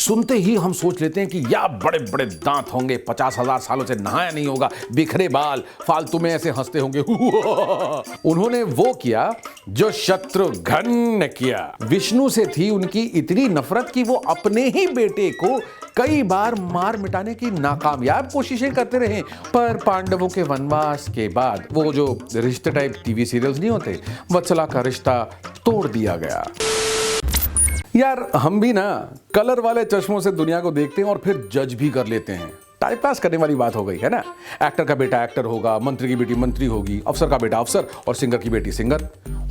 सुनते ही हम सोच लेते हैं कि या बड़े बड़े दांत होंगे, 50,000 सालों से नहाया नहीं होगा, बिखरे बाल, फालतू में ऐसे हंसते होंगे। उन्होंने वो किया जो शत्रुघ्न ने किया। विष्णु से थी उनकी इतनी नफरत कि वो अपने ही बेटे को कई बार मार मिटाने की नाकामयाब कोशिशें करते रहे। पर पांडवों के वनवास के बाद वो जो रिश्ते टाइप टीवी सीरियल्स नहीं होते, वत्सला का रिश्ता तोड़ दिया गया। यार हम भी ना कलर वाले चश्मों से दुनिया को देखते हैं और फिर जज भी कर लेते हैं। टाइम पास करने वाली बात हो गई है ना। एक्टर का बेटा एक्टर होगा, मंत्री की बेटी मंत्री होगी, अफसर का बेटा अफसर और सिंगर की बेटी सिंगर।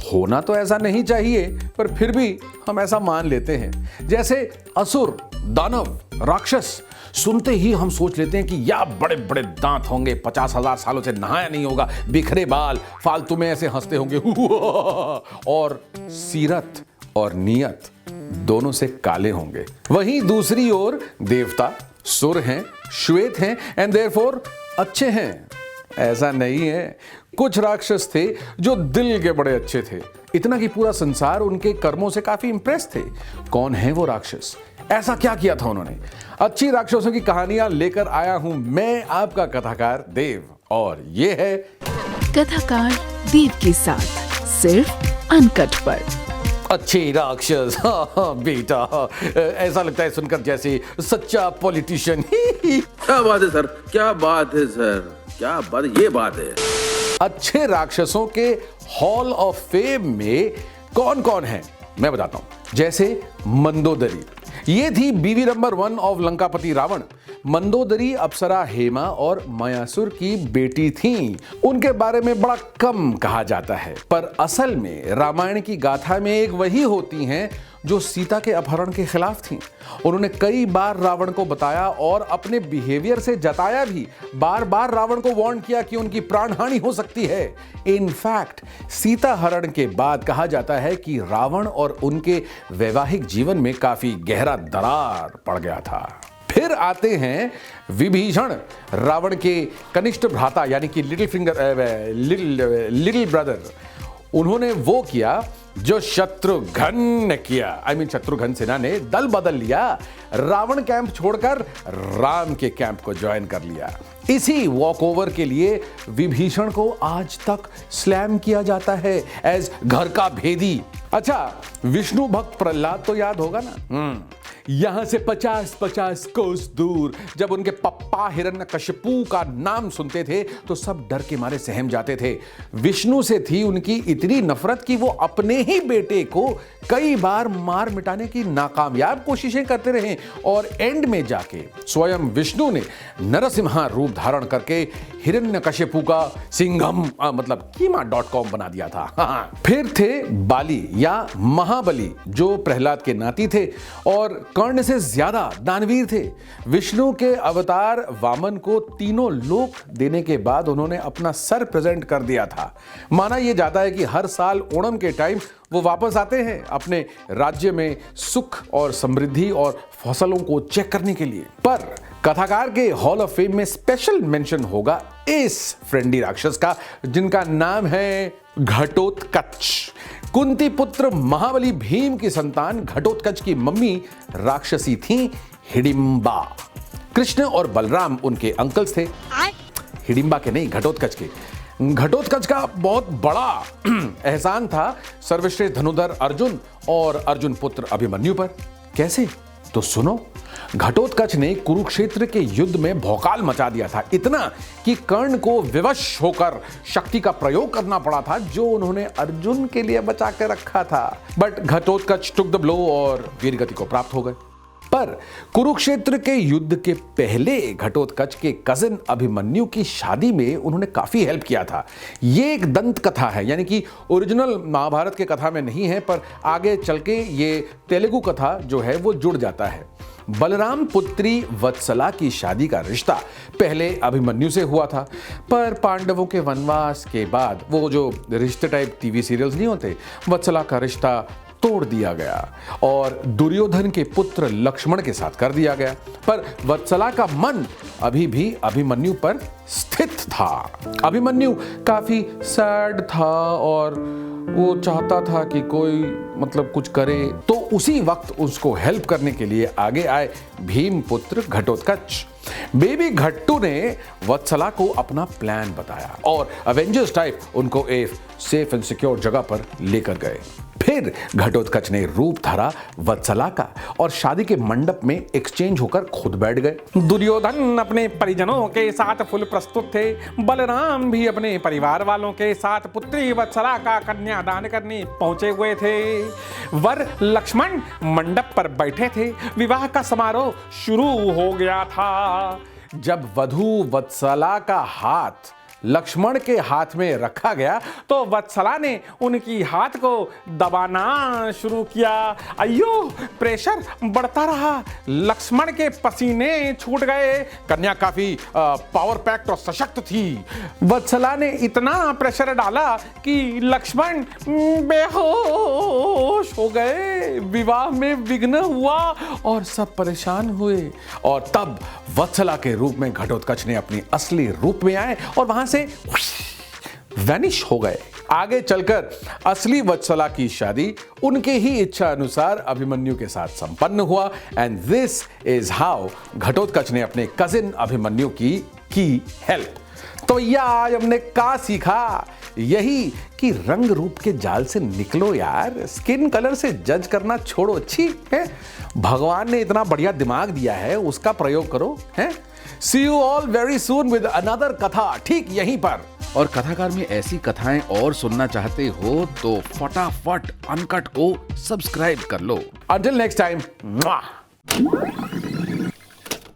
होना तो ऐसा नहीं चाहिए, पर फिर भी हम ऐसा मान लेते हैं। जैसे असुर, दानव, राक्षस, सुनते ही हम सोच लेते हैं कि या बड़े बड़े दांत होंगे, 50,000 सालों से नहाया नहीं होगा, बिखरे बाल, फालतू में ऐसे हंसते होंगे। और सीरत और नियत दोनों से काले होंगे। वहीं दूसरी ओर देवता सुर हैं, श्वेत हैं एंड देयरफॉर अच्छे हैं। ऐसा नहीं है, कुछ राक्षस थे जो दिल के बड़े अच्छे थे, इतना कि पूरा संसार उनके कर्मों से काफी इंप्रेस थे। कौन है वो राक्षस? ऐसा क्या किया था उन्होंने? अच्छी राक्षसों की कहानियां लेकर आया हूं मैं, आपका कथाकार देव, और ये है कथाकार देव के साथ सिर्फ अनकट पर। अच्छे राक्षस। हाँ बेटा, ऐसा लगता है सुनकर जैसे सच्चा पॉलिटिशियन। क्या बात है सर, क्या बात है सर, क्या बात, ये बात है। अच्छे राक्षसों के हॉल ऑफ फेम में कौन कौन है मैं बताता हूं। जैसे मंदोदरी, ये थी बीवी नंबर 1 ऑफ लंकापति रावण। मंदोदरी अप्सरा हेमा और मयासुर की बेटी थीं। उनके बारे में बड़ा कम कहा जाता है, पर असल में रामायण की गाथा में एक वही होती हैं जो सीता के अपहरण के खिलाफ थीं। उन्होंने कई बार रावण को बताया और अपने बिहेवियर से जताया भी, बार बार रावण को वार्न किया कि उनकी प्राण हानि हो सकती है। इनफैक्ट सीता हरण के बाद कहा जाता है कि रावण और उनके वैवाहिक जीवन में काफी गहरा दरार पड़ गया था। फिर आते हैं विभीषण, रावण के कनिष्ठ भ्राता यानी कि लिटिल ब्रदर। उन्होंने वो किया जो शत्रुघ्न ने किया। शत्रुघ्न सिन्हा ने दल बदल लिया, रावण कैंप छोड़कर राम के कैंप को ज्वाइन कर लिया। इसी वॉकओवर के लिए विभीषण को आज तक स्लैम किया जाता है एज घर का भेदी। अच्छा, विष्णु भक्त प्रहलाद तो याद होगा ना। यहां से 50-50 कोस दूर जब उनके पप्पा हिरण्यकशिपु का नाम सुनते थे तो सब डर के मारे सहम जाते थे। विष्णु से थी उनकी इतनी नफरत कि वो अपने ही बेटे को कई बार मार मिटाने की नाकामयाब कोशिशें करते रहे और एंड में जाके स्वयं विष्णु ने नरसिम्हा रूप धारण करके हिरण्यकशिपु का सिंघम मतलब कीमा.com बना दिया था। फिर थे बाली या महाबली, जो प्रहलाद के नाती थे और कर्ण से ज्यादा दानवीर थे। विष्णु के अवतार वामन को तीनों लोक देने के बाद उन्होंने अपना सर प्रेजेंट कर दिया था। माना यह जाता है कि हर साल ओणम के टाइम वो वापस आते हैं अपने राज्य में सुख और समृद्धि और फसलों को चेक करने के लिए। पर कथाकार के हॉल ऑफ फेम में स्पेशल मेंशन होगा इस फ्रेंडी राक्षस का, जिनका नाम है घटोत्कच। कुंती पुत्र महाबली भीम की संतान घटोत्कच की मम्मी राक्षसी थी हिडिंबा। कृष्ण और बलराम उनके अंकल्स थे। हिडिंबा के नहीं, घटोत्कच के। घटोत्कच का बहुत बड़ा एहसान था सर्वश्रेष्ठ धनुधर अर्जुन और अर्जुन पुत्र अभिमन्यु पर। कैसे? तो सुनो। घटोत्कच ने कुरुक्षेत्र के युद्ध में भौकाल मचा दिया था, इतना कि कर्ण को विवश होकर शक्ति का प्रयोग करना पड़ा था जो उन्होंने अर्जुन के लिए बचा के रखा था। But Ghatotkacha took the blow और वीरगति को प्राप्त हो गए। पर कुरुक्षेत्र के युद्ध के पहले घटोत्कच के कजिन अभिमन्यु की शादी में उन्होंने काफी हेल्प किया था। ये एक दंत कथा है, यानी कि ओरिजिनल महाभारत के कथा में नहीं है, पर आगे चल के ये तेलुगु कथा जो है वो जुड़ जाता है। बलराम पुत्री वत्सला की शादी का रिश्ता पहले अभिमन्यु से हुआ था, पर पांडवों के वनवास के बाद वो जो रिश्ते टाइप टीवी सीरियल्स नहीं होते, वत्सला का रिश्ता तोड़ दिया गया और दुर्योधन के पुत्र लक्ष्मण के साथ कर दिया गया। पर वत्सला का मन अभी भी अभिमन्यु पर स्थित था। अभिमन्यु काफी सैड था और वो चाहता था कि कोई कुछ करे, तो उसी वक्त उसको हेल्प करने के लिए आगे आए भीमपुत्र घटोत्कच। बेबी घट्टू ने वत्सला को अपना प्लान बताया और अवेंजर्स टाइप उनको एक सेफ एंड सिक्योर जगह पर लेकर गए। फिर घटोत्कच ने रूप धरा वत्सला का और शादी के मंडप में एक्सचेंज होकर खुद बैठ गए। दुर्योधन अपने परिजनों के साथ फुल प्रस्तुत थे। बलराम भी अपने परिवार वालों के साथ पुत्री वत्सला का कन्यादान करने पहुंचे हुए थे। वर लक्ष्मण मंडप पर बैठे थे। विवाह का समारोह शुरू हो गया था। जब वधू वत्सला का हाथ लक्ष्मण के हाथ में रखा गया तो वत्सला ने उनकी हाथ को दबाना शुरू किया। अयो, प्रेशर बढ़ता रहा। लक्ष्मण के पसीने छूट गए। कन्या काफी पावर पैक्ड और सशक्त थी। वत्सला ने इतना प्रेशर डाला कि लक्ष्मण बेहोश हो गए। विवाह में विघ्न हुआ और सब परेशान हुए। और तब वत्सला के रूप में घटोत्कच ने अपनी असली रूप में आए और वहां से वैनिश हो गए। आगे चलकर असली वत्सला की शादी उनके ही इच्छा अनुसार अभिमन्यु के साथ संपन्न हुआ। And this is how Ghatotkacha ने अपने कजिन अभिमन्यु की हेल्प। तो आज हमने क्या सीखा? यही कि रंग रूप के जाल से निकलो यार। स्किन कलर से जज करना छोड़ो। छी है, भगवान ने इतना बढ़िया दिमाग दिया है, उसका प्रयोग करो। है, see you all very soon with another कथा, ठीक यहीं पर। और कथाकार में ऐसी कथाएं और सुनना चाहते हो तो फटाफट अनकट को सब्सक्राइब कर लो। Until next time, mwah.